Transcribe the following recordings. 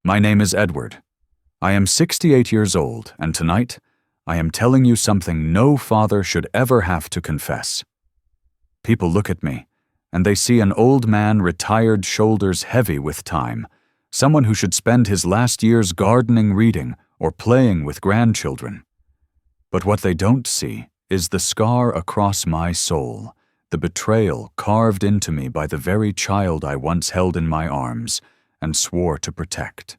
My name is Edward. I am 68 years old, and tonight, I am telling you something no father should ever have to confess. People look at me, and they see an old man, retired, shoulders heavy with time, someone who should spend his last years gardening, reading, or playing with grandchildren. But what they don't see is the scar across my soul, the betrayal carved into me by the very child I once held in my arms and swore to protect.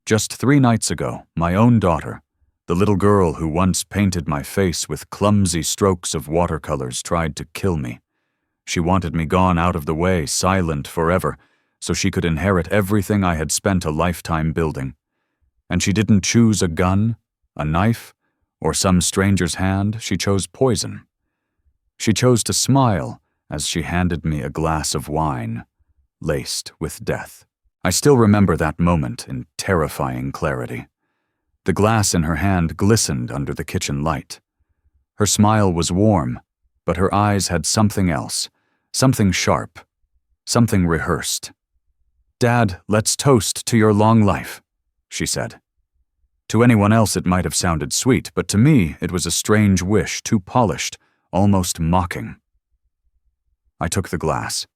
Just 3 nights ago, my own daughter, the little girl who once painted my face with clumsy strokes of watercolors, tried to kill me. She wanted me gone out of the way, silent forever, so she could inherit everything I had spent a lifetime building. And she didn't choose a gun, a knife, or some stranger's hand. She chose poison. She chose to smile as she handed me a glass of wine, laced with death. I still remember that moment in terrifying clarity. The glass in her hand glistened under the kitchen light. Her smile was warm, but her eyes had something else, something sharp, something rehearsed. "Dad, let's toast to your long life," she said. To anyone else it might have sounded sweet, but to me it was a strange wish, too polished, almost mocking. I took the glass.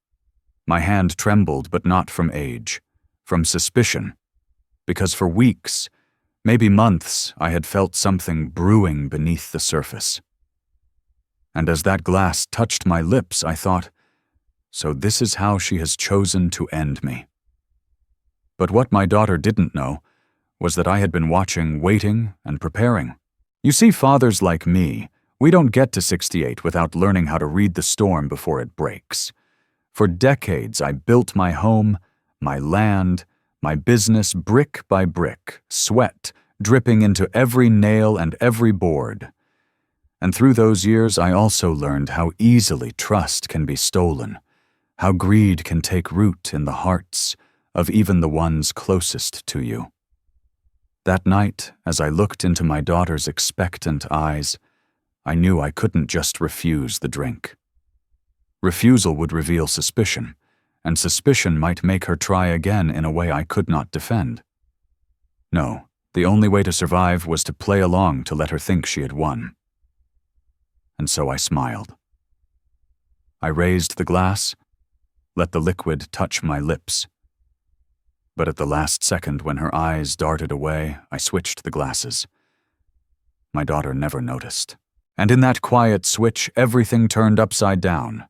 My hand trembled, but not from age, from suspicion, because for weeks, maybe months, I had felt something brewing beneath the surface. And as that glass touched my lips, I thought, so this is how she has chosen to end me. But what my daughter didn't know was that I had been watching, waiting, and preparing. You see, fathers like me, we don't get to 68 without learning how to read the storm before it breaks. For decades, I built my home, my land, my business brick by brick, sweat dripping into every nail and every board. And through those years, I also learned how easily trust can be stolen, how greed can take root in the hearts of even the ones closest to you. That night, as I looked into my daughter's expectant eyes, I knew I couldn't just refuse the drink. Refusal would reveal suspicion, and suspicion might make her try again in a way I could not defend. No, the only way to survive was to play along to let her think she had won. And so I smiled. I raised the glass, let the liquid touch my lips. But at the last second, when her eyes darted away, I switched the glasses. My daughter never noticed. And in that quiet switch, everything turned upside down.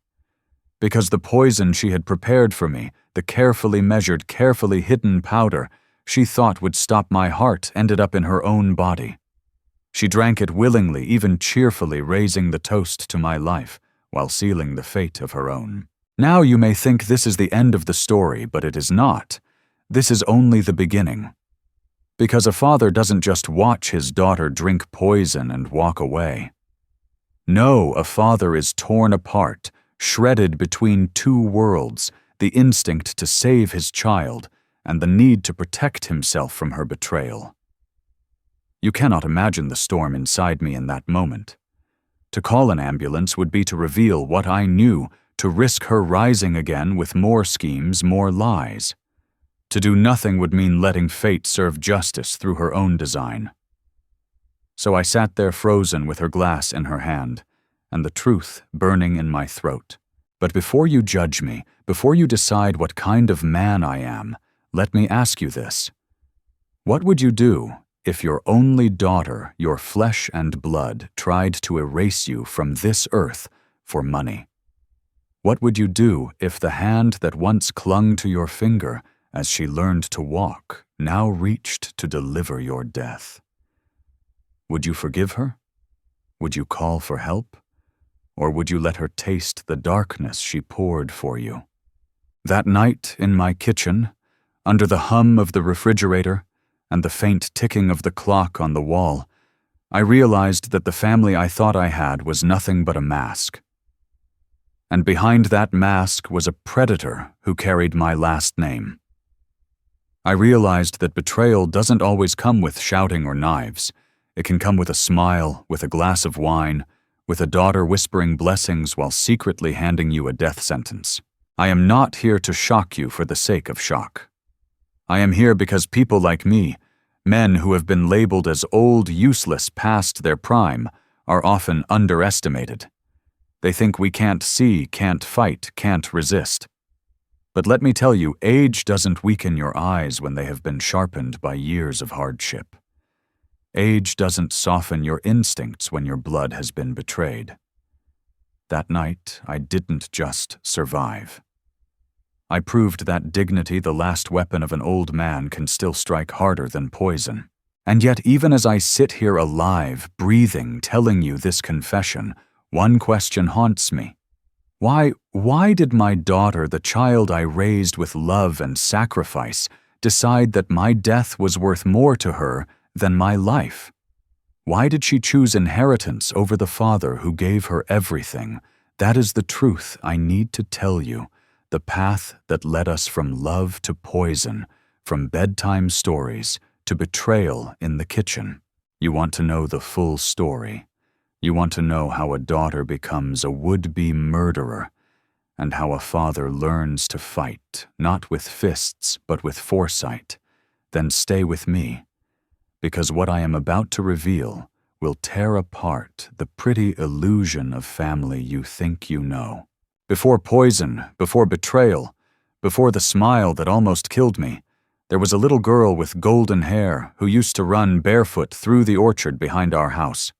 Because the poison she had prepared for me, the carefully measured, carefully hidden powder she thought would stop my heart, ended up in her own body. She drank it willingly, even cheerfully, raising the toast to my life, while sealing the fate of her own. Now you may think this is the end of the story, but it is not. This is only the beginning. Because a father doesn't just watch his daughter drink poison and walk away. No, a father is torn apart, shredded between two worlds, the instinct to save his child and the need to protect himself from her betrayal. You cannot imagine the storm inside me in that moment. To call an ambulance would be to reveal what I knew, to risk her rising again with more schemes, more lies. To do nothing would mean letting fate serve justice through her own design. So I sat there frozen with her glass in her hand, and the truth burning in my throat. But before you judge me, before you decide what kind of man I am, let me ask you this. What would you do if your only daughter, your flesh and blood, tried to erase you from this earth for money? What would you do if the hand that once clung to your finger as she learned to walk now reached to deliver your death? Would you forgive her? Would you call for help? Or would you let her taste the darkness she poured for you? That night in my kitchen, under the hum of the refrigerator and the faint ticking of the clock on the wall, I realized that the family I thought I had was nothing but a mask. And behind that mask was a predator who carried my last name. I realized that betrayal doesn't always come with shouting or knives. It can come with a smile, with a glass of wine, with a daughter whispering blessings while secretly handing you a death sentence. I am not here to shock you for the sake of shock. I am here because people like me, men who have been labeled as old, useless past their prime, are often underestimated. They think we can't see, can't fight, can't resist. But let me tell you, age doesn't weaken your eyes when they have been sharpened by years of hardship. Age doesn't soften your instincts when your blood has been betrayed. That night, I didn't just survive. I proved that dignity, the last weapon of an old man, can still strike harder than poison. And yet, even as I sit here alive, breathing, telling you this confession, one question haunts me. Why did my daughter, the child I raised with love and sacrifice, decide that my death was worth more to her than my life? Why did she choose inheritance over the father who gave her everything? That is the truth I need to tell you, the path that led us from love to poison, from bedtime stories to betrayal in the kitchen. You want to know the full story. You want to know how a daughter becomes a would-be murderer, and how a father learns to fight, not with fists, but with foresight. Then stay with me, because what I am about to reveal will tear apart the pretty illusion of family you think you know. Before poison, before betrayal, before the smile that almost killed me, there was a little girl with golden hair who used to run barefoot through the orchard behind our house.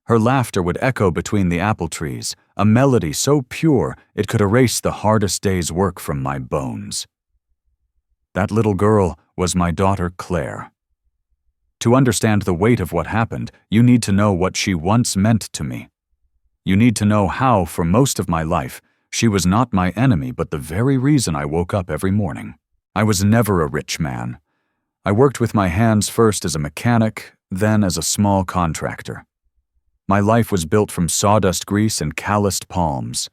Her laughter would echo between the apple trees, a melody so pure it could erase the hardest day's work from my bones. That little girl was my daughter Claire. To understand the weight of what happened, you need to know what she once meant to me. You need to know how, for most of my life, she was not my enemy but the very reason I woke up every morning. I was never a rich man. I worked with my hands first as a mechanic, then as a small contractor. My life was built from sawdust grease and calloused palms.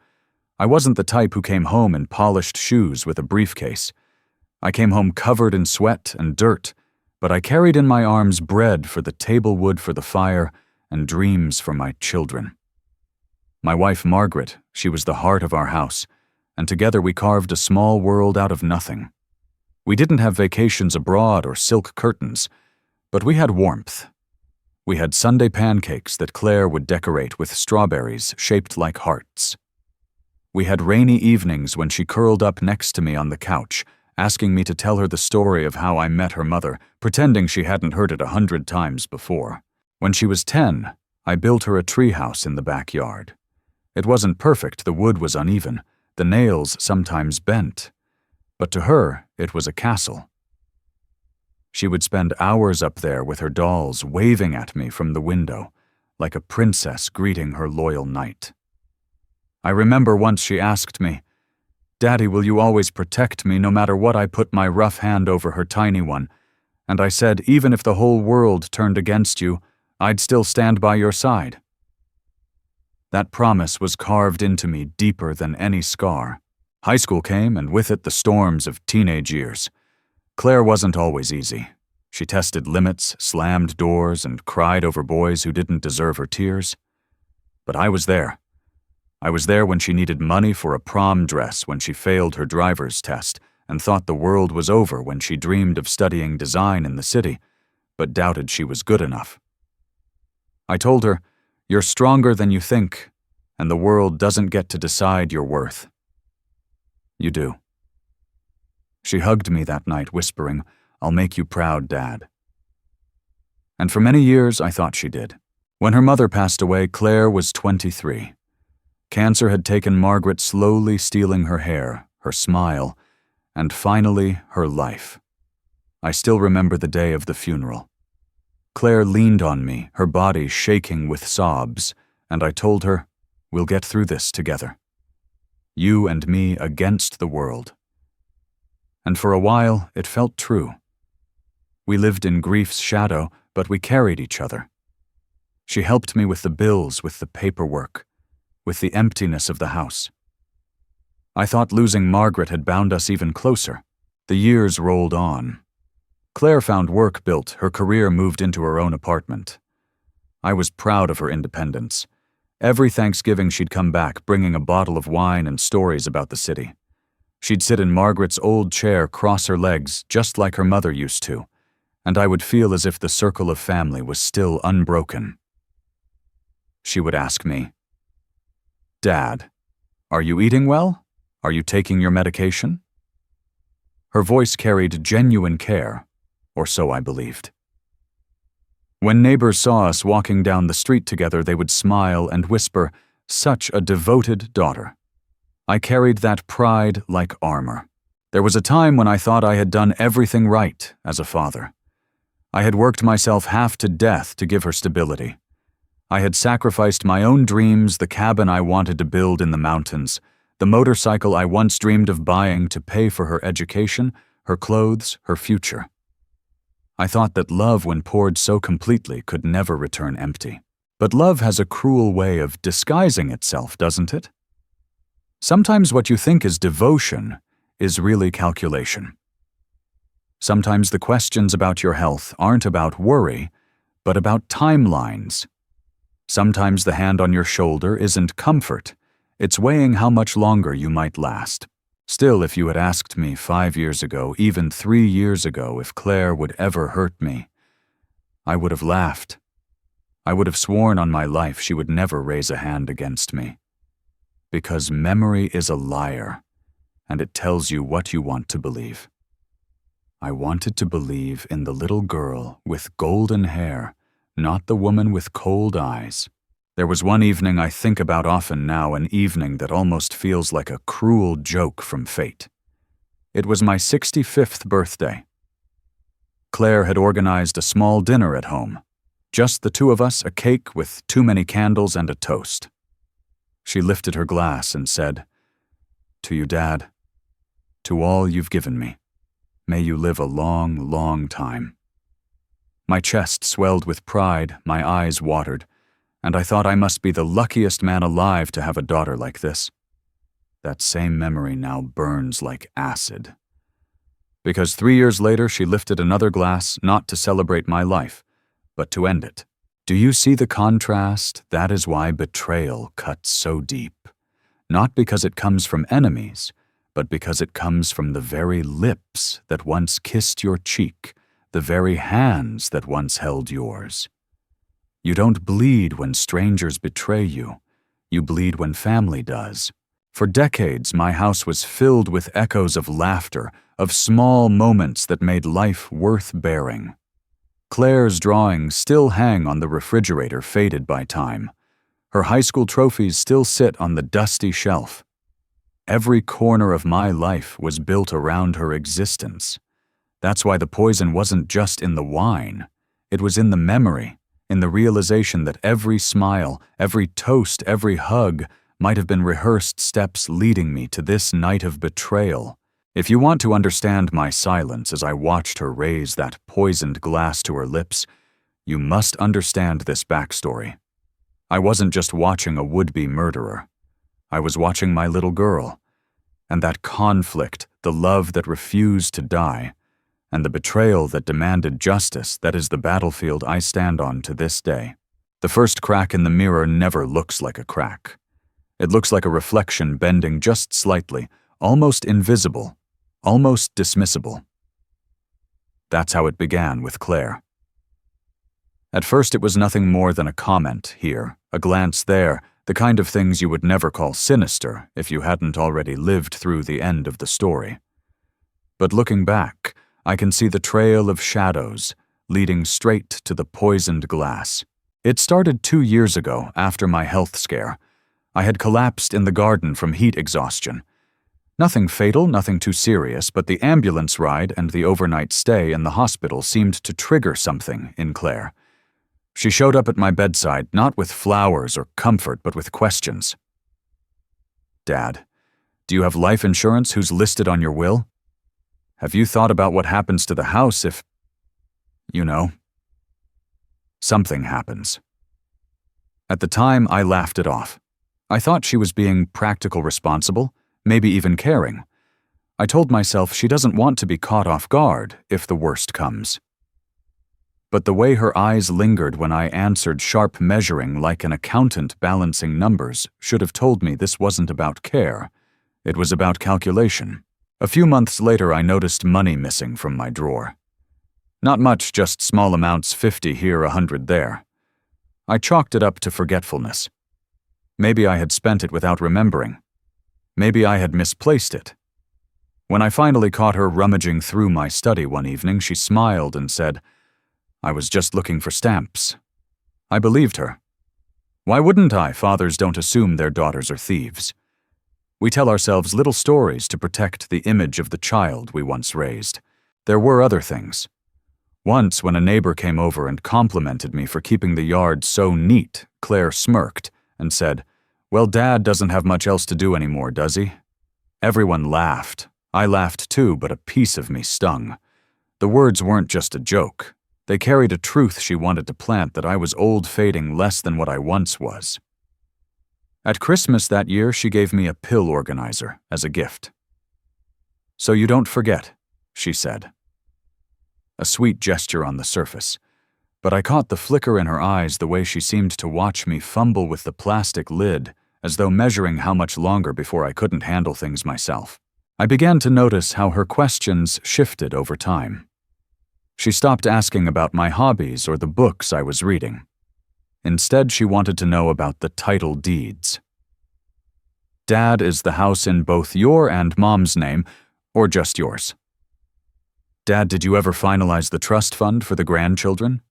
I wasn't the type who came home in polished shoes with a briefcase. I came home covered in sweat and dirt, but I carried in my arms bread for the table wood for the fire and dreams for my children. My wife Margaret, she was the heart of our house, and together we carved a small world out of nothing. We didn't have vacations abroad or silk curtains, but we had warmth. We had Sunday pancakes that Claire would decorate with strawberries shaped like hearts. We had rainy evenings when she curled up next to me on the couch, asking me to tell her the story of how I met her mother, pretending she hadn't heard it 100 times before. When she was 10, I built her a treehouse in the backyard. It wasn't perfect, the wood was uneven, the nails sometimes bent, but to her it was a castle. She would spend hours up there with her dolls waving at me from the window, like a princess greeting her loyal knight. I remember once she asked me, "Daddy, will you always protect me no matter what I put my rough hand over her tiny one?" And I said, "Even if the whole world turned against you, I'd still stand by your side." That promise was carved into me deeper than any scar. High school came, and with it the storms of teenage years. Claire wasn't always easy. She tested limits, slammed doors, and cried over boys who didn't deserve her tears. But I was there. I was there when she needed money for a prom dress, when she failed her driver's test, and thought the world was over when she dreamed of studying design in the city, but doubted she was good enough. I told her, "You're stronger than you think, and the world doesn't get to decide your worth." You do. She hugged me that night, whispering, "I'll make you proud, Dad." And for many years, I thought she did. When her mother passed away, Claire was 23. Cancer had taken Margaret, slowly stealing her hair, her smile, and finally, her life. I still remember the day of the funeral. Claire leaned on me, her body shaking with sobs, and I told her, "We'll get through this together. You and me against the world." And for a while, it felt true. We lived in grief's shadow, but we carried each other. She helped me with the bills, with the paperwork, with the emptiness of the house. I thought losing Margaret had bound us even closer. The years rolled on. Claire found work built, her career moved into her own apartment. I was proud of her independence. Every Thanksgiving she'd come back, bringing a bottle of wine and stories about the city. She'd sit in Margaret's old chair, cross her legs, just like her mother used to, and I would feel as if the circle of family was still unbroken. She would ask me, "Dad, are you eating well? Are you taking your medication?" Her voice carried genuine care, or so I believed. When neighbors saw us walking down the street together, they would smile and whisper, "Such a devoted daughter." I carried that pride like armor. There was a time when I thought I had done everything right as a father. I had worked myself half to death to give her stability. I had sacrificed my own dreams, the cabin I wanted to build in the mountains, the motorcycle I once dreamed of buying to pay for her education, her clothes, her future. I thought that love, when poured so completely, could never return empty. But love has a cruel way of disguising itself, doesn't it? Sometimes what you think is devotion is really calculation. Sometimes the questions about your health aren't about worry, but about timelines. Sometimes the hand on your shoulder isn't comfort, it's weighing how much longer you might last. Still, if you had asked me 5 years ago, even 3 years ago, if Claire would ever hurt me, I would have laughed. I would have sworn on my life she would never raise a hand against me. Because memory is a liar, and it tells you what you want to believe. I wanted to believe in the little girl with golden hair, not the woman with cold eyes. There was one evening I think about often now, an evening that almost feels like a cruel joke from fate. It was my 65th birthday. Claire had organized a small dinner at home. Just the two of us, a cake with too many candles and a toast. She lifted her glass and said, "To you, Dad, to all you've given me. May you live a long, long time." My chest swelled with pride, my eyes watered, and I thought I must be the luckiest man alive to have a daughter like this. That same memory now burns like acid. Because 3 years later she lifted another glass, not to celebrate my life, but to end it. Do you see the contrast? That is why betrayal cuts so deep. Not because it comes from enemies, but because it comes from the very lips that once kissed your cheek, the very hands that once held yours. You don't bleed when strangers betray you. You bleed when family does. For decades, my house was filled with echoes of laughter, of small moments that made life worth bearing. Claire's drawings still hang on the refrigerator, faded by time. Her high school trophies still sit on the dusty shelf. Every corner of my life was built around her existence. That's why the poison wasn't just in the wine. It was in the memory, in the realization that every smile, every toast, every hug might have been rehearsed steps leading me to this night of betrayal. If you want to understand my silence as I watched her raise that poisoned glass to her lips, you must understand this backstory. I wasn't just watching a would-be murderer. I was watching my little girl, and that conflict, the love that refused to die, and the betrayal that demanded justice, that is the battlefield I stand on to this day. The first crack in the mirror never looks like a crack. It looks like a reflection bending just slightly, almost invisible, almost dismissible. That's how it began with Claire. At first it was nothing more than a comment here, a glance there, the kind of things you would never call sinister if you hadn't already lived through the end of the story. But looking back, I can see the trail of shadows leading straight to the poisoned glass. It started 2 years ago after my health scare. I had collapsed in the garden from heat exhaustion. Nothing fatal, nothing too serious, but the ambulance ride and the overnight stay in the hospital seemed to trigger something in Claire. She showed up at my bedside, not with flowers or comfort, but with questions. "Dad, do you have life insurance? Who's listed on your will? Have you thought about what happens to the house if, something happens?" At the time, I laughed it off. I thought she was being practical, responsible, maybe even caring. I told myself she doesn't want to be caught off guard if the worst comes. But the way her eyes lingered when I answered sharp measuring like an accountant balancing numbers should have told me this wasn't about care. It was about calculation. A few months later, I noticed money missing from my drawer. Not much, just small amounts, 50 here, 100 there. I chalked it up to forgetfulness. Maybe I had spent it without remembering. Maybe I had misplaced it. When I finally caught her rummaging through my study one evening, she smiled and said, "I was just looking for stamps." I believed her. Why wouldn't I? Fathers don't assume their daughters are thieves. We tell ourselves little stories to protect the image of the child we once raised. There were other things. Once, when a neighbor came over and complimented me for keeping the yard so neat, Claire smirked and said, "Well, Dad doesn't have much else to do anymore, does he?" Everyone laughed. I laughed too, but a piece of me stung. The words weren't just a joke. They carried a truth she wanted to plant, that I was old, fading less than what I once was. At Christmas that year, she gave me a pill organizer as a gift. "So you don't forget," she said. A sweet gesture on the surface, but I caught the flicker in her eyes, the way she seemed to watch me fumble with the plastic lid, as though measuring how much longer before I couldn't handle things myself. I began to notice how her questions shifted over time. She stopped asking about my hobbies or the books I was reading. Instead, she wanted to know about the title deeds. "Dad, is the house in both your and Mom's name, or just yours? Dad, did you ever finalize the trust fund for the grandchildren?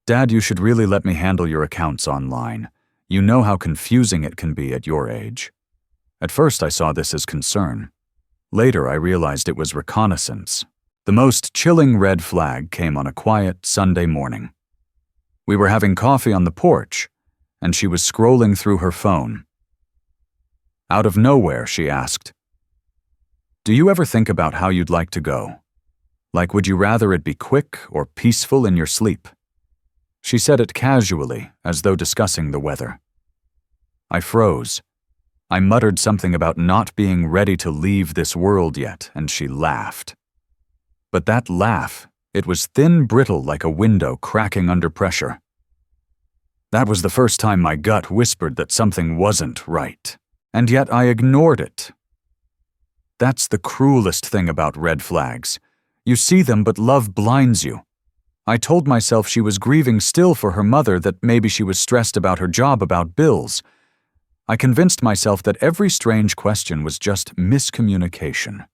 Dad, you should really let me handle your accounts online. You know how confusing it can be at your age." At first, I saw this as concern. Later, I realized it was reconnaissance. The most chilling red flag came on a quiet Sunday morning. We were having coffee on the porch, and she was scrolling through her phone. Out of nowhere, she asked, "Do you ever think about how you'd like to go? Like, would you rather it be quick or peaceful in your sleep?" She said it casually, as though discussing the weather. I froze. I muttered something about not being ready to leave this world yet, and she laughed. But that laugh, it was thin, brittle, like a window cracking under pressure. That was the first time my gut whispered that something wasn't right, and yet I ignored it. That's the cruelest thing about red flags. You see them, but love blinds you. I told myself she was grieving still for her mother, that maybe she was stressed about her job, about bills. I convinced myself that every strange question was just miscommunication.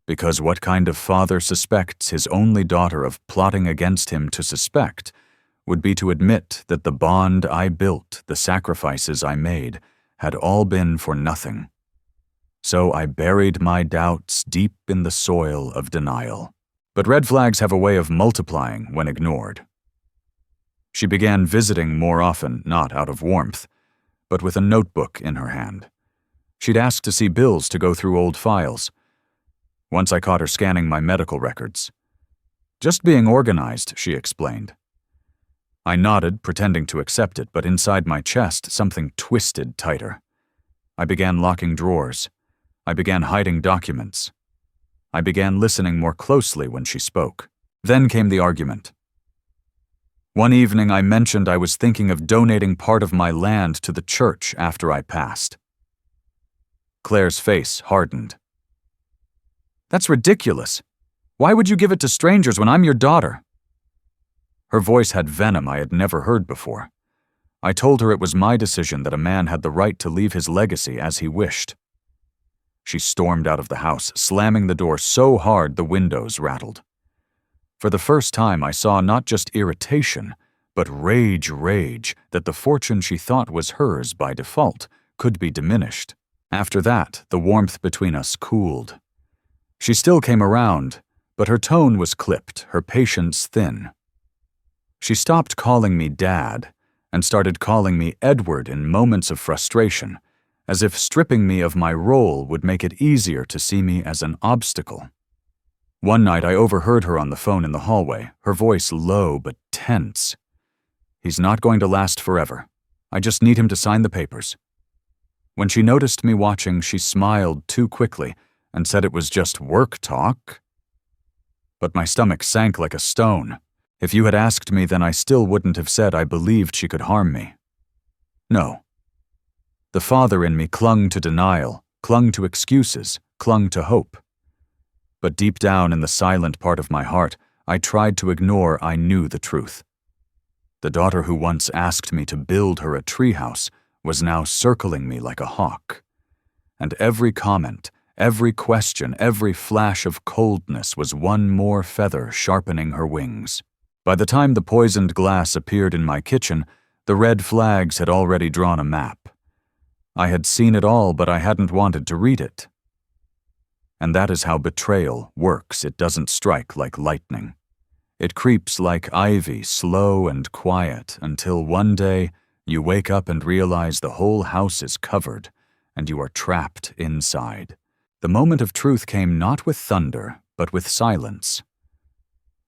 Because what kind of father suspects his only daughter of plotting against him? To suspect would be to admit that the bond I built, the sacrifices I made, had all been for nothing. So I buried my doubts deep in the soil of denial. But red flags have a way of multiplying when ignored. She began visiting more often, not out of warmth, but with a notebook in her hand. She'd ask to see bills, to go through old files. Once I caught her scanning my medical records. "Just being organized," she explained. I nodded, pretending to accept it, but inside my chest something twisted tighter. I began locking drawers. I began hiding documents. I began listening more closely when she spoke. Then came the argument. One evening, I mentioned I was thinking of donating part of my land to the church after I passed. Claire's face hardened. "That's ridiculous. Why would you give it to strangers when I'm your daughter?" Her voice had venom I had never heard before. I told her it was my decision, that a man had the right to leave his legacy as he wished. She stormed out of the house, slamming the door so hard the windows rattled. For the first time, I saw not just irritation, but rage, that the fortune she thought was hers by default could be diminished. After that, the warmth between us cooled. She still came around, but her tone was clipped, her patience thin. She stopped calling me Dad and started calling me Edward in moments of frustration, as if stripping me of my role would make it easier to see me as an obstacle. One night I overheard her on the phone in the hallway, her voice low but tense. "He's not going to last forever. I just need him to sign the papers." When she noticed me watching, she smiled too quickly and said it was just work talk. But my stomach sank like a stone. If you had asked me then, I still wouldn't have said I believed she could harm me. No. The father in me clung to denial, clung to excuses, clung to hope. But deep down in the silent part of my heart, I tried to ignore I knew the truth. The daughter who once asked me to build her a treehouse was now circling me like a hawk. And every comment, every question, every flash of coldness was one more feather sharpening her wings. By the time the poisoned glass appeared in my kitchen, the red flags had already drawn a map. I had seen it all, but I hadn't wanted to read it. And that is how betrayal works. It doesn't strike like lightning. It creeps like ivy, slow and quiet, until one day you wake up and realize the whole house is covered, and you are trapped inside. The moment of truth came not with thunder, but with silence.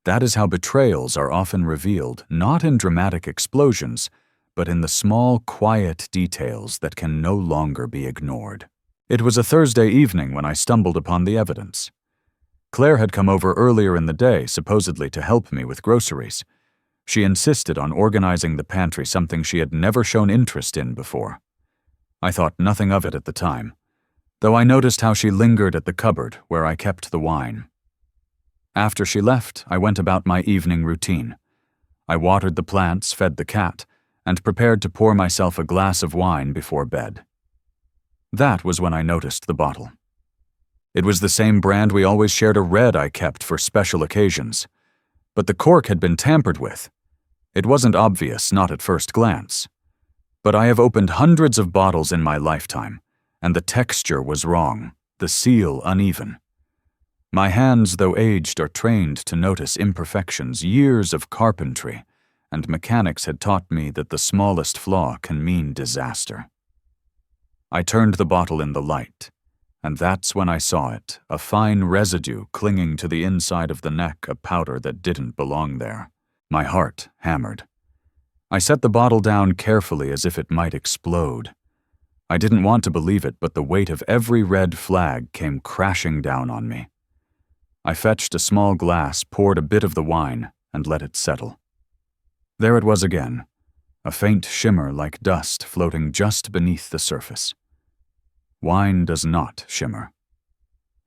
That is how betrayals are often revealed, not in dramatic explosions, but in the small, quiet details that can no longer be ignored. It was a Thursday evening when I stumbled upon the evidence. Claire had come over earlier in the day, supposedly to help me with groceries. She insisted on organizing the pantry, something she had never shown interest in before. I thought nothing of it at the time, though I noticed how she lingered at the cupboard where I kept the wine. After she left, I went about my evening routine. I watered the plants, fed the cat, and prepared to pour myself a glass of wine before bed. That was when I noticed the bottle. It was the same brand we always shared, a red I kept for special occasions. But the cork had been tampered with. It wasn't obvious, not at first glance. But I have opened hundreds of bottles in my lifetime, and the texture was wrong, the seal uneven. My hands, though aged, are trained to notice imperfections. Years of carpentry and mechanics had taught me that the smallest flaw can mean disaster. I turned the bottle in the light, and that's when I saw it, a fine residue clinging to the inside of the neck, a powder that didn't belong there. My heart hammered. I set the bottle down carefully as if it might explode. I didn't want to believe it, but the weight of every red flag came crashing down on me. I fetched a small glass, poured a bit of the wine, and let it settle. There it was again, a faint shimmer like dust floating just beneath the surface. Wine does not shimmer.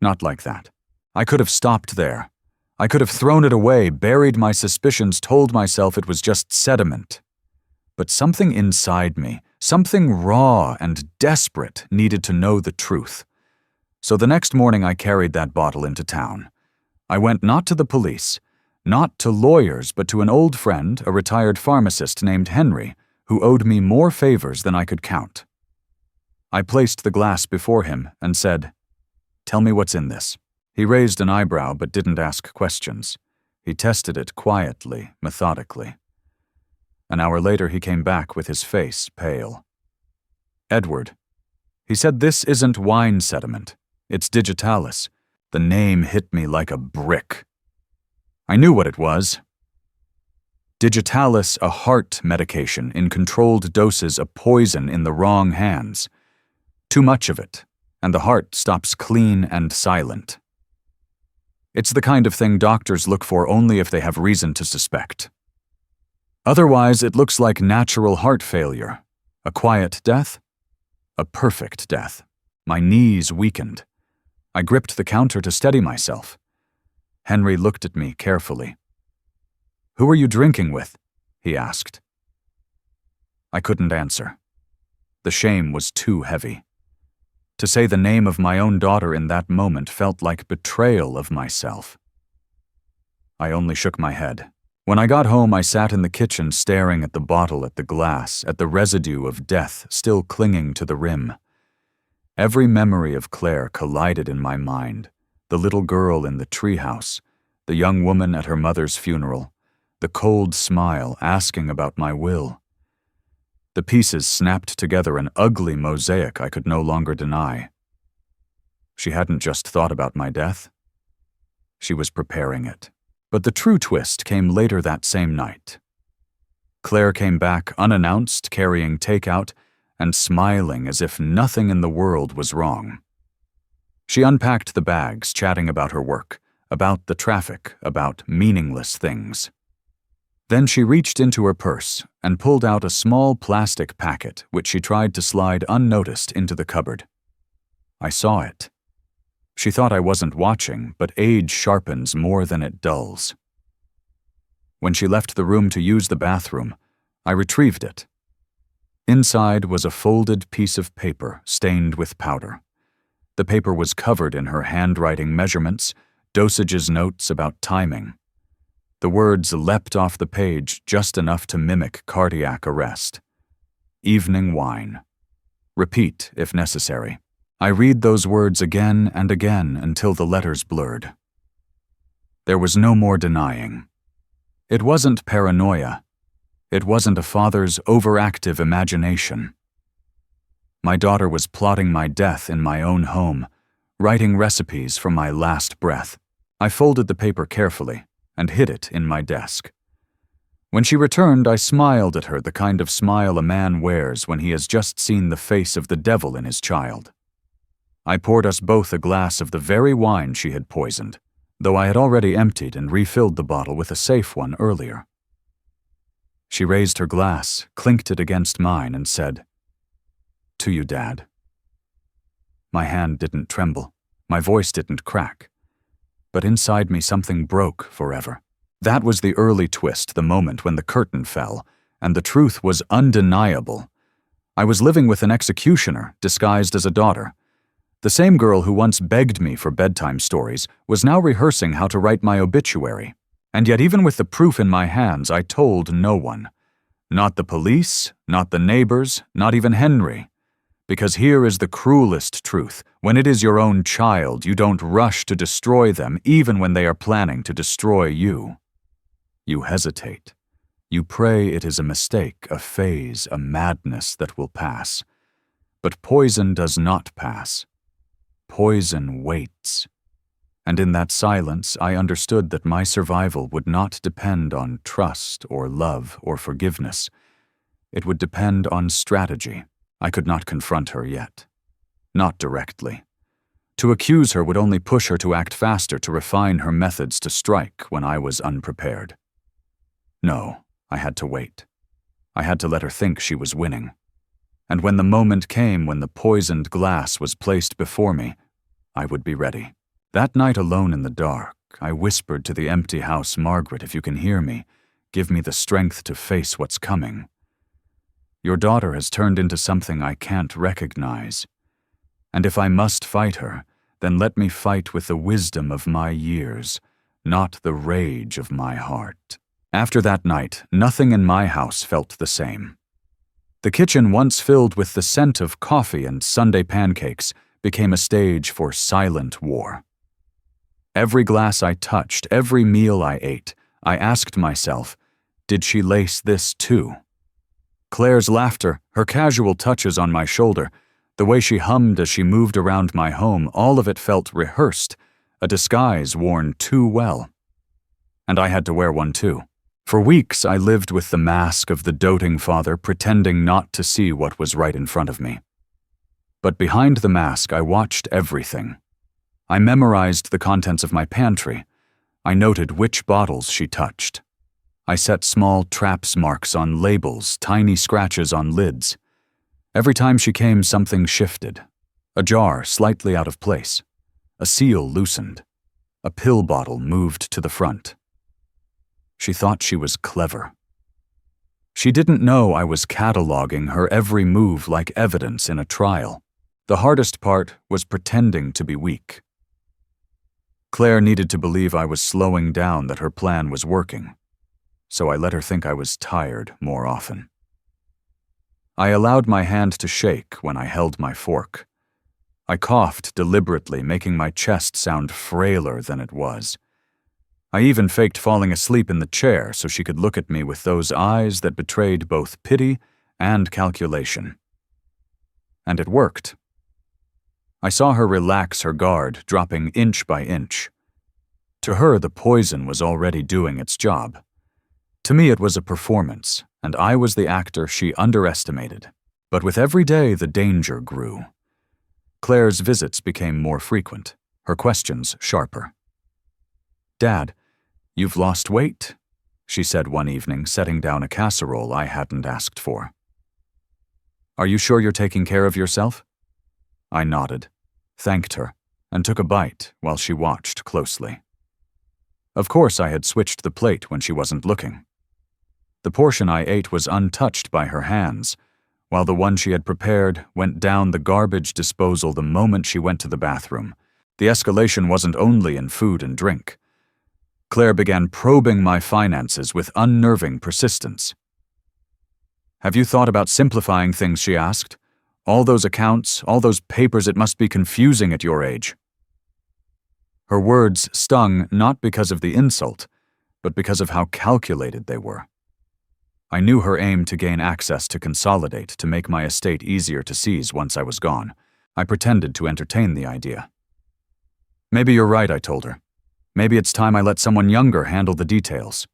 Not like that. I could have stopped there. I could have thrown it away, buried my suspicions, told myself it was just sediment. But something inside me, something raw and desperate, needed to know the truth. So the next morning I carried that bottle into town. I went not to the police, not to lawyers, but to an old friend, a retired pharmacist named Henry, who owed me more favors than I could count. I placed the glass before him and said, "Tell me what's in this." He raised an eyebrow but didn't ask questions. He tested it quietly, methodically. An hour later he came back with his face pale. "Edward," he said, "this isn't wine sediment. It's digitalis." The name hit me like a brick. I knew what it was. Digitalis, a heart medication, in controlled doses, a poison in the wrong hands. Too much of it, and the heart stops clean and silent. It's the kind of thing doctors look for only if they have reason to suspect. Otherwise, it looks like natural heart failure. A quiet death? A perfect death. My knees weakened. I gripped the counter to steady myself. Henry looked at me carefully. "Who are you drinking with?" he asked. I couldn't answer. The shame was too heavy. To say the name of my own daughter in that moment felt like betrayal of myself. I only shook my head. When I got home, I sat in the kitchen staring at the bottle, at the glass, at the residue of death still clinging to the rim. Every memory of Claire collided in my mind. The little girl in the treehouse, the young woman at her mother's funeral, the cold smile asking about my will. The pieces snapped together, an ugly mosaic I could no longer deny. She hadn't just thought about my death. She was preparing it. But the true twist came later that same night. Claire came back unannounced, carrying takeout, and smiling as if nothing in the world was wrong. She unpacked the bags, chatting about her work, about the traffic, about meaningless things. Then she reached into her purse and pulled out a small plastic packet which she tried to slide unnoticed into the cupboard. I saw it. She thought I wasn't watching, but age sharpens more than it dulls. When she left the room to use the bathroom, I retrieved it. Inside was a folded piece of paper stained with powder. The paper was covered in her handwriting measurements, dosages notes about timing. The words leapt off the page just enough to mimic cardiac arrest. Evening wine. Repeat if necessary. I read those words again and again until the letters blurred. There was no more denying. It wasn't paranoia. It wasn't a father's overactive imagination. My daughter was plotting my death in my own home, writing recipes for my last breath. I folded the paper carefully and hid it in my desk. When she returned, I smiled at her the kind of smile a man wears when he has just seen the face of the devil in his child. I poured us both a glass of the very wine she had poisoned, though I had already emptied and refilled the bottle with a safe one earlier. She raised her glass, clinked it against mine, and said, "To you, Dad." My hand didn't tremble, my voice didn't crack, but inside me something broke forever. That was the early twist, the moment when the curtain fell, and the truth was undeniable. I was living with an executioner disguised as a daughter. The same girl who once begged me for bedtime stories was now rehearsing how to write my obituary. And yet even with the proof in my hands, I told no one. Not the police, not the neighbors, not even Henry. Because here is the cruelest truth. When it is your own child, you don't rush to destroy them even when they are planning to destroy you. You hesitate. You pray it is a mistake, a phase, a madness that will pass. But poison does not pass. Poison waits. And in that silence, I understood that my survival would not depend on trust or love or forgiveness. It would depend on strategy. I could not confront her yet. Not directly. To accuse her would only push her to act faster, to refine her methods to strike when I was unprepared. No, I had to wait. I had to let her think she was winning. And when the moment came when the poisoned glass was placed before me, I would be ready. That night alone in the dark, I whispered to the empty house, "Margaret, if you can hear me, give me the strength to face what's coming. Your daughter has turned into something I can't recognize. And if I must fight her, then let me fight with the wisdom of my years, not the rage of my heart." After that night, nothing in my house felt the same. The kitchen, once filled with the scent of coffee and Sunday pancakes, became a stage for silent war. Every glass I touched, every meal I ate, I asked myself, did she lace this too? Claire's laughter, her casual touches on my shoulder, the way she hummed as she moved around my home, all of it felt rehearsed, a disguise worn too well. And I had to wear one too. For weeks I lived with the mask of the doting father, pretending not to see what was right in front of me. But behind the mask I watched everything. I memorized the contents of my pantry. I noted which bottles she touched. I set small traps marks on labels, tiny scratches on lids. Every time she came, something shifted. A jar slightly out of place. A seal loosened. A pill bottle moved to the front. She thought she was clever. She didn't know I was cataloging her every move like evidence in a trial. The hardest part was pretending to be weak. Claire needed to believe I was slowing down, that her plan was working. So I let her think I was tired more often. I allowed my hand to shake when I held my fork. I coughed deliberately, making my chest sound frailer than it was. I even faked falling asleep in the chair so she could look at me with those eyes that betrayed both pity and calculation. And it worked. I saw her relax her guard, dropping inch by inch. To her, the poison was already doing its job. To me, it was a performance, and I was the actor she underestimated. But with every day, the danger grew. Claire's visits became more frequent, her questions sharper. "Dad, you've lost weight," she said one evening, setting down a casserole I hadn't asked for. "Are you sure you're taking care of yourself?" I nodded, thanked her, and took a bite while she watched closely. Of course, I had switched the plate when she wasn't looking. The portion I ate was untouched by her hands, while the one she had prepared went down the garbage disposal the moment she went to the bathroom. The escalation wasn't only in food and drink. Claire began probing my finances with unnerving persistence. "Have you thought about simplifying things?" she asked. "All those accounts, all those papers, it must be confusing at your age." Her words stung not because of the insult, but because of how calculated they were. I knew her aim to gain access to consolidate, to make my estate easier to seize once I was gone. I pretended to entertain the idea. "Maybe you're right," I told her. "Maybe it's time I let someone younger handle the details."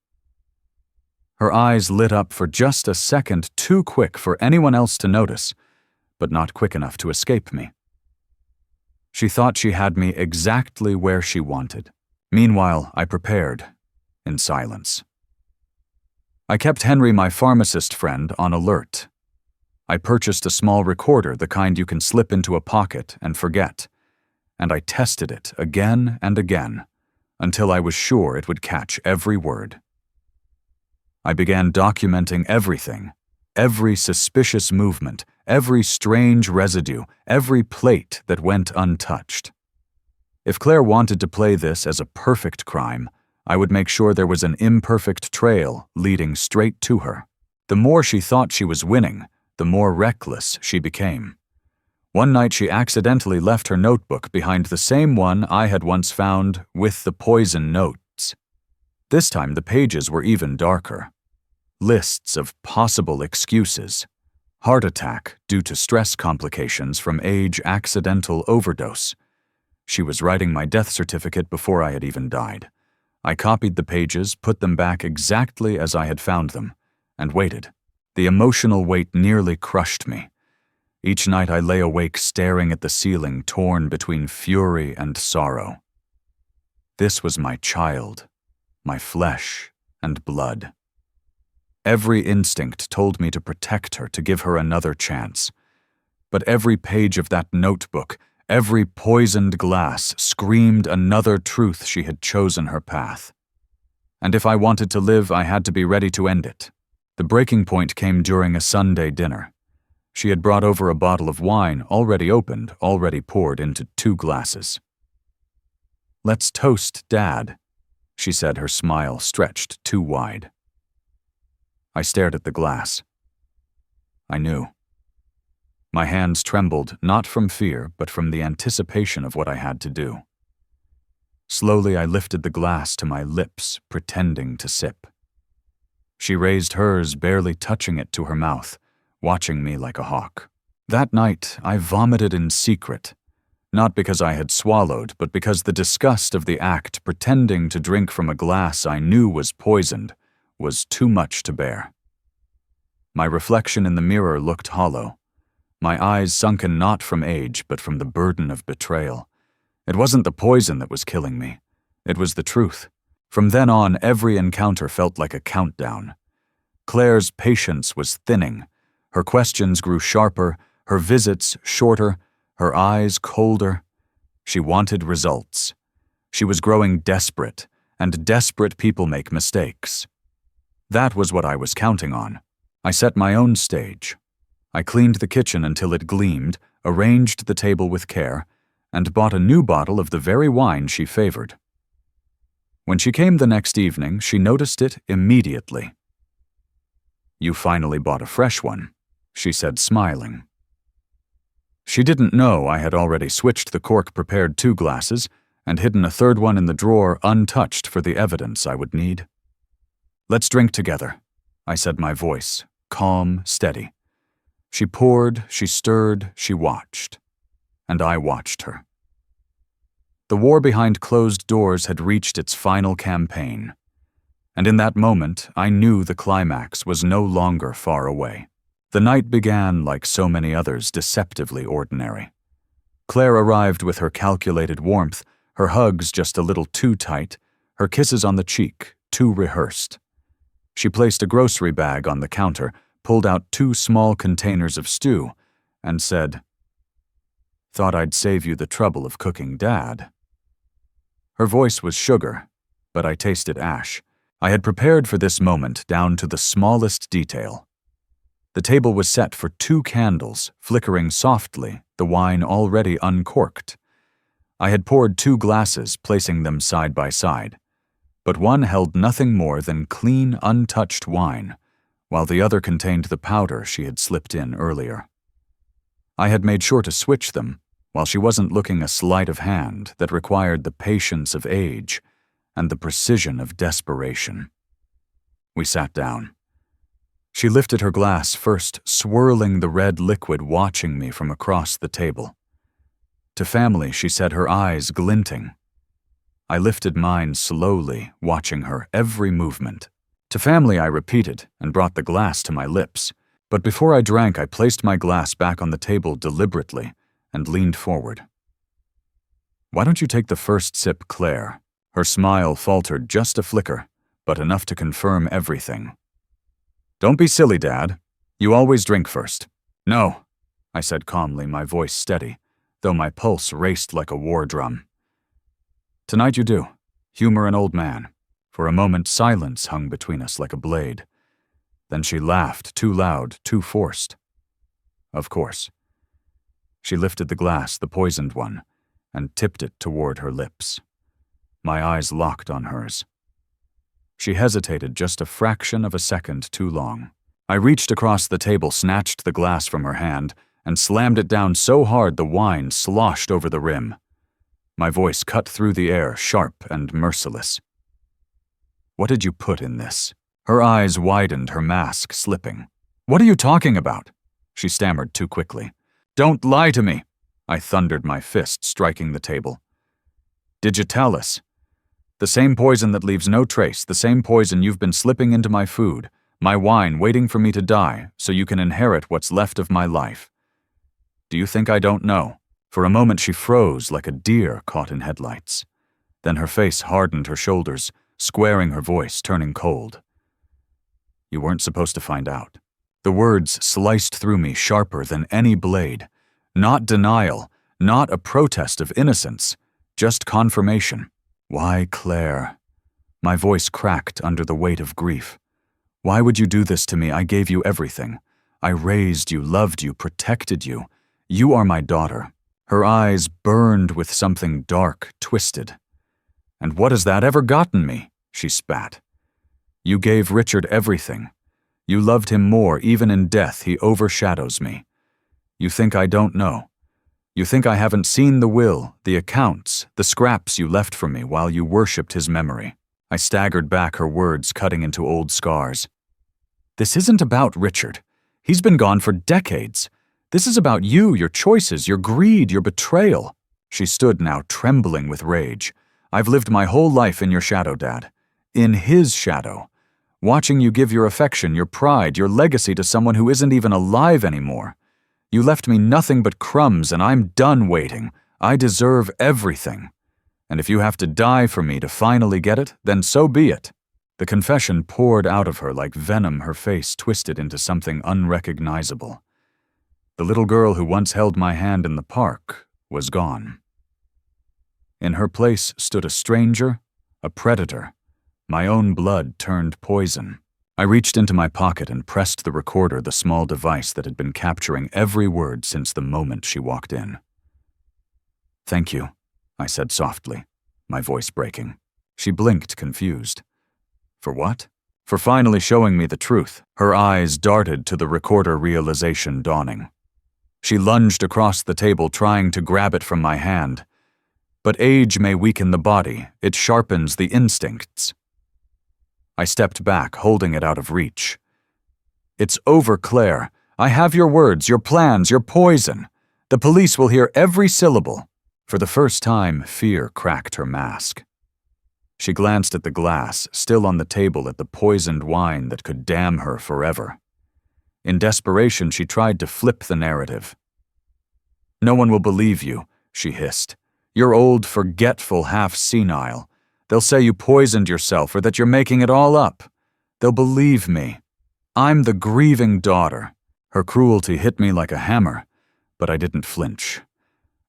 Her eyes lit up for just a second, too quick for anyone else to notice, but not quick enough to escape me. She thought she had me exactly where she wanted. Meanwhile, I prepared, in silence. I kept Henry, my pharmacist friend, on alert. I purchased a small recorder, the kind you can slip into a pocket and forget, and I tested it again and again, until I was sure it would catch every word. I began documenting everything, every suspicious movement, every strange residue, every plate that went untouched. If Claire wanted to play this as a perfect crime, I would make sure there was an imperfect trail leading straight to her. The more she thought she was winning, the more reckless she became. One night she accidentally left her notebook behind the same one I had once found with the poison notes. This time the pages were even darker. Lists of possible excuses. Heart attack due to stress complications from age accidental overdose. She was writing my death certificate before I had even died. I copied the pages, put them back exactly as I had found them, and waited. The emotional weight nearly crushed me. Each night I lay awake staring at the ceiling, torn between fury and sorrow. This was my child, my flesh and blood. Every instinct told me to protect her, to give her another chance. But every page of that notebook, every poisoned glass, screamed another truth she had chosen her path. And if I wanted to live, I had to be ready to end it. The breaking point came during a Sunday dinner. She had brought over a bottle of wine, already opened, already poured into 2 glasses. "Let's toast, Dad," she said, her smile stretched too wide. I stared at the glass. I knew. My hands trembled, not from fear, but from the anticipation of what I had to do. Slowly I lifted the glass to my lips, pretending to sip. She raised hers, barely touching it to her mouth, watching me like a hawk. That night, I vomited in secret, not because I had swallowed, but because the disgust of the act, pretending to drink from a glass I knew was poisoned, was too much to bear. My reflection in the mirror looked hollow, my eyes sunken not from age, but from the burden of betrayal. It wasn't the poison that was killing me. It was the truth. From then on, every encounter felt like a countdown. Claire's patience was thinning. Her questions grew sharper, her visits shorter, her eyes colder. She wanted results. She was growing desperate, and desperate people make mistakes. That was what I was counting on. I set my own stage. I cleaned the kitchen until it gleamed, arranged the table with care, and bought a new bottle of the very wine she favored. When she came the next evening, she noticed it immediately. "You finally bought a fresh one," she said, smiling. She didn't know I had already switched the cork-prepared 2 glasses and hidden a third one in the drawer untouched for the evidence I would need. "Let's drink together," I said, my voice calm, steady. She poured, she stirred, she watched. And I watched her. The war behind closed doors had reached its final campaign. And in that moment, I knew the climax was no longer far away. The night began like so many others, deceptively ordinary. Claire arrived with her calculated warmth, her hugs just a little too tight, her kisses on the cheek too rehearsed. She placed a grocery bag on the counter, pulled out 2 small containers of stew, and said, Thought I'd save you the trouble of cooking Dad." Her voice was sugar, but I tasted ash. I had prepared for this moment down to the smallest detail. The table was set for 2 candles, flickering softly, the wine already uncorked. I had poured 2 glasses, placing them side by side, but one held nothing more than clean, untouched wine, while the other contained the powder she had slipped in earlier. I had made sure to switch them, while she wasn't looking a sleight of hand that required the patience of age and the precision of desperation. We sat down. She lifted her glass first, swirling the red liquid, watching me from across the table. To family, she said, her eyes glinting. I lifted mine slowly, watching her every movement. To family, I repeated and brought the glass to my lips, but before I drank, I placed my glass back on the table deliberately and leaned forward. "Why don't you take the first sip, Claire?" Her smile faltered just a flicker, but enough to confirm everything. "Don't be silly, Dad. You always drink first." "No," I said calmly, my voice steady, though my pulse raced like a war drum. "Tonight you do. Humor an old man." For a moment, silence hung between us like a blade. Then she laughed, too loud, too forced. "Of course." She lifted the glass, the poisoned one, and tipped it toward her lips. My eyes locked on hers. She hesitated just a fraction of a second too long. I reached across the table, snatched the glass from her hand, and slammed it down so hard the wine sloshed over the rim. My voice cut through the air, sharp and merciless. "What did you put in this?" Her eyes widened, her mask slipping. "What are you talking about?" She stammered too quickly. "Don't lie to me!" I thundered, my fist striking the table. "Did you tell us? The same poison that leaves no trace, the same poison you've been slipping into my food, my wine, waiting for me to die so you can inherit what's left of my life. Do you think I don't know?" For a moment she froze like a deer caught in headlights. Then her face hardened, her shoulders squaring, her voice turning cold. "You weren't supposed to find out." The words sliced through me sharper than any blade. Not denial, not a protest of innocence, just confirmation. "Why, Claire?" My voice cracked under the weight of grief. "Why would you do this to me? I gave you everything. I raised you, loved you, protected you. You are my daughter." Her eyes burned with something dark, twisted. "And what has that ever gotten me?" she spat. "You gave Richard everything. You loved him more, even in death he overshadows me. You think I don't know. You think I haven't seen the will, the accounts, the scraps you left for me while you worshipped his memory." I staggered back, her words cutting into old scars. "This isn't about Richard. He's been gone for decades. This is about you, your choices, your greed, your betrayal." She stood now, trembling with rage. "I've lived my whole life in your shadow, Dad. In his shadow. Watching you give your affection, your pride, your legacy to someone who isn't even alive anymore. You left me nothing but crumbs, and I'm done waiting. I deserve everything. And if you have to die for me to finally get it, then so be it." The confession poured out of her like venom, her face twisted into something unrecognizable. The little girl who once held my hand in the park was gone. In her place stood a stranger, a predator. My own blood turned poison. I reached into my pocket and pressed the recorder, the small device that had been capturing every word since the moment she walked in. "Thank you," I said softly, my voice breaking. She blinked, confused. "For what?" "For finally showing me the truth." Her eyes darted to the recorder, realization dawning. She lunged across the table, trying to grab it from my hand. But age may weaken the body, it sharpens the instincts. I stepped back, holding it out of reach. "It's over, Claire. I have your words, your plans, your poison. The police will hear every syllable." For the first time, fear cracked her mask. She glanced at the glass, still on the table, at the poisoned wine that could damn her forever. In desperation, she tried to flip the narrative. "No one will believe you," she hissed. "You're old, forgetful, half senile. They'll say you poisoned yourself or that you're making it all up. They'll believe me. I'm the grieving daughter." Her cruelty hit me like a hammer, but I didn't flinch.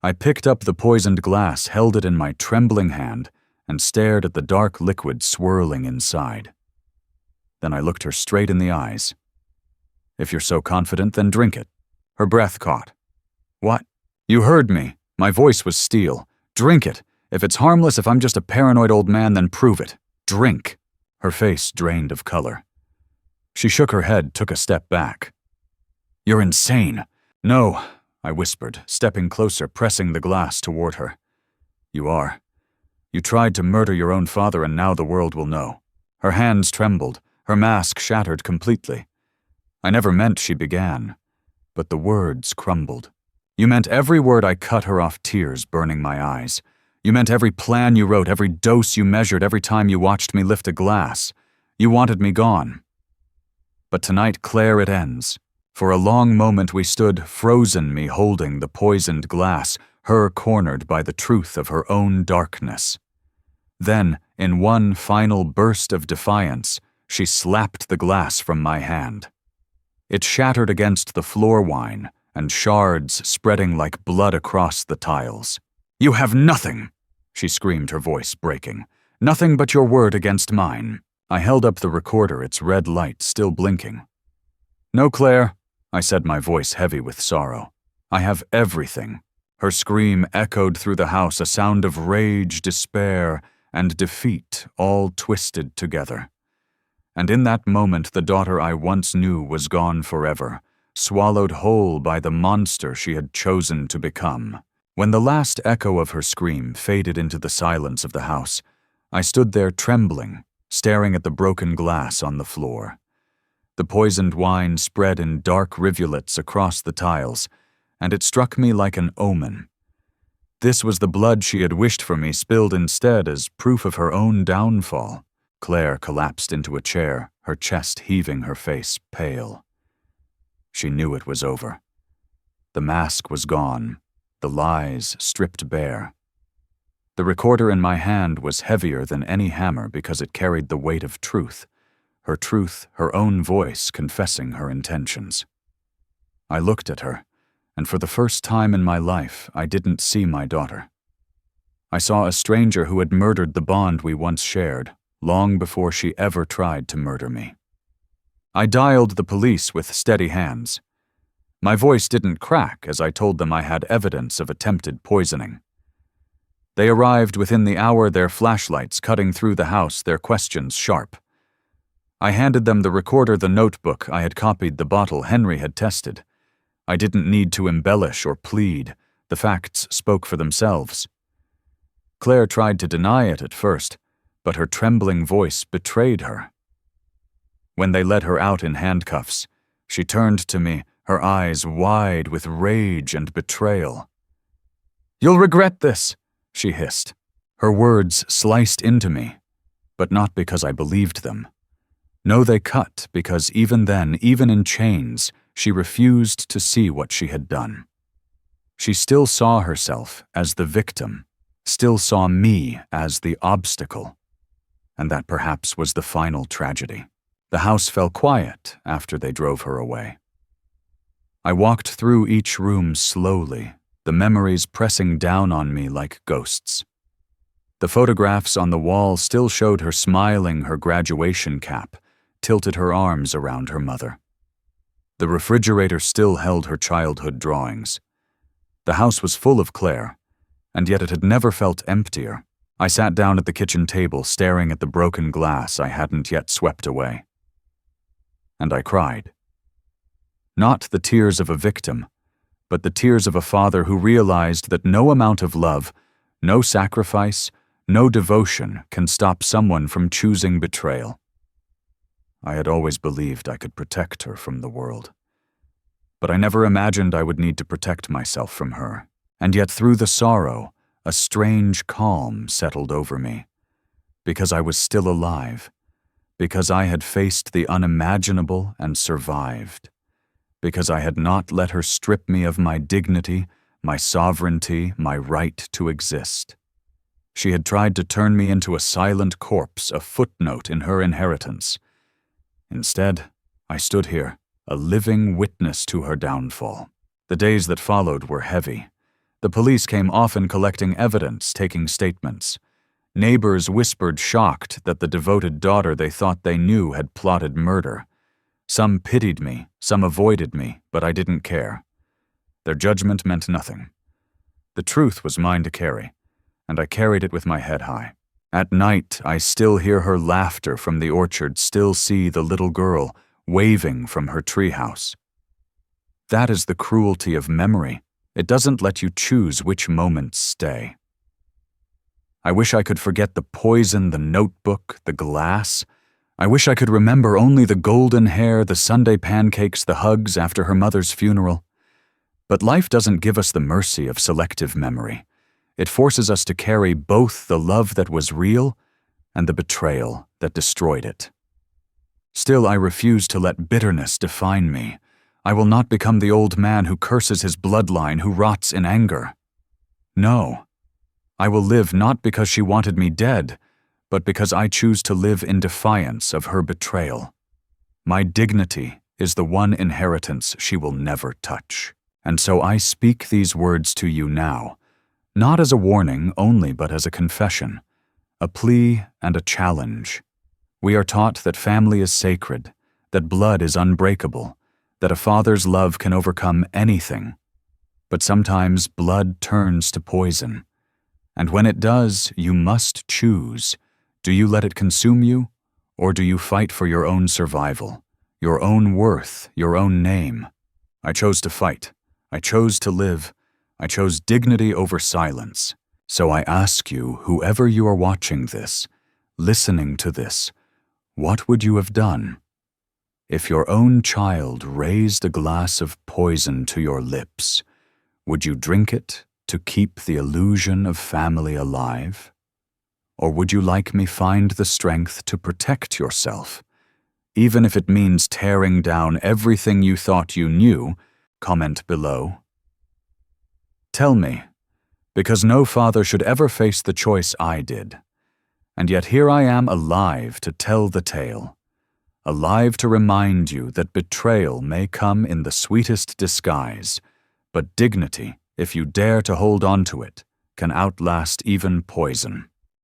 I picked up the poisoned glass, held it in my trembling hand, and stared at the dark liquid swirling inside. Then I looked her straight in the eyes. "If you're so confident, then drink it." Her breath caught. "What?" "You heard me." My voice was steel. "Drink it. If it's harmless, if I'm just a paranoid old man, then prove it. Drink." Her face drained of color. She shook her head, took a step back. "You're insane." "No," I whispered, stepping closer, pressing the glass toward her. "You are. You tried to murder your own father, and now the world will know." Her hands trembled, her mask shattered completely. "I never meant," she began, but the words crumbled. "You meant every word." I cut her off, tears burning my eyes. "You meant every plan you wrote, every dose you measured, every time you watched me lift a glass. You wanted me gone. But tonight, Claire, it ends." For a long moment we stood, frozen, me holding the poisoned glass, her cornered by the truth of her own darkness. Then, in one final burst of defiance, she slapped the glass from my hand. It shattered against the floor wine, and shards spreading like blood across the tiles. "You have nothing," she screamed, her voice breaking. "Nothing but your word against mine." I held up the recorder, its red light still blinking. "No, Claire," I said, my voice heavy with sorrow. "I have everything." Her scream echoed through the house, a sound of rage, despair, and defeat all twisted together. And in that moment, the daughter I once knew was gone forever, swallowed whole by the monster she had chosen to become. When the last echo of her scream faded into the silence of the house, I stood there trembling, staring at the broken glass on the floor. The poisoned wine spread in dark rivulets across the tiles, and it struck me like an omen. This was the blood she had wished for me, spilled instead as proof of her own downfall. Claire collapsed into a chair, her chest heaving, her face pale. She knew it was over. The mask was gone, the lies stripped bare. The recorder in my hand was heavier than any hammer because it carried the weight of truth, her own voice confessing her intentions. I looked at her, and for the first time in my life, I didn't see my daughter. I saw a stranger who had murdered the bond we once shared, long before she ever tried to murder me. I dialed the police with steady hands. My voice didn't crack as I told them I had evidence of attempted poisoning. They arrived within the hour, their flashlights cutting through the house, their questions sharp. I handed them the recorder, the notebook I had copied, the bottle Henry had tested. I didn't need to embellish or plead. The facts spoke for themselves. Claire tried to deny it at first, but her trembling voice betrayed her. When they led her out in handcuffs, she turned to me, her eyes wide with rage and betrayal. "You'll regret this," she hissed. Her words sliced into me, but not because I believed them. No, they cut, because even then, even in chains, she refused to see what she had done. She still saw herself as the victim, still saw me as the obstacle. And that perhaps was the final tragedy. The house fell quiet after they drove her away. I walked through each room slowly, the memories pressing down on me like ghosts. The photographs on the wall still showed her smiling, her graduation cap, tilted her arms around her mother. The refrigerator still held her childhood drawings. The house was full of Claire, and yet it had never felt emptier. I sat down at the kitchen table, staring at the broken glass I hadn't yet swept away. And I cried. Not the tears of a victim, but the tears of a father who realized that no amount of love, no sacrifice, no devotion can stop someone from choosing betrayal. I had always believed I could protect her from the world. But I never imagined I would need to protect myself from her. And yet through the sorrow, a strange calm settled over me. Because I was still alive. Because I had faced the unimaginable and survived. Because I had not let her strip me of my dignity, my sovereignty, my right to exist. She had tried to turn me into a silent corpse, a footnote in her inheritance. Instead, I stood here, a living witness to her downfall. The days that followed were heavy. The police came often collecting evidence, taking statements. Neighbors whispered shocked that the devoted daughter they thought they knew had plotted murder. Some pitied me, some avoided me, but I didn't care. Their judgment meant nothing. The truth was mine to carry, and I carried it with my head high. At night, I still hear her laughter from the orchard, still see the little girl waving from her treehouse. That is the cruelty of memory. It doesn't let you choose which moments stay. I wish I could forget the poison, the notebook, the glass. I wish I could remember only the golden hair, the Sunday pancakes, the hugs after her mother's funeral. But life doesn't give us the mercy of selective memory. It forces us to carry both the love that was real and the betrayal that destroyed it. Still, I refuse to let bitterness define me. I will not become the old man who curses his bloodline, who rots in anger. No. I will live not because she wanted me dead, but because I choose to live in defiance of her betrayal. My dignity is the one inheritance she will never touch. And so I speak these words to you now, not as a warning only, but as a confession, a plea and a challenge. We are taught that family is sacred, that blood is unbreakable, that a father's love can overcome anything. But sometimes blood turns to poison. And when it does, you must choose. Do you let it consume you, or do you fight for your own survival, your own worth, your own name? I chose to fight. I chose to live. I chose dignity over silence. So I ask you, whoever you are watching this, listening to this, what would you have done? If your own child raised a glass of poison to your lips, would you drink it to keep the illusion of family alive? Or would you like me find the strength to protect yourself, even if it means tearing down everything you thought you knew? Comment below. Tell me, because no father should ever face the choice I did. And yet here I am alive to tell the tale, alive to remind you that betrayal may come in the sweetest disguise, but dignity, if you dare to hold on to it, can outlast even poison.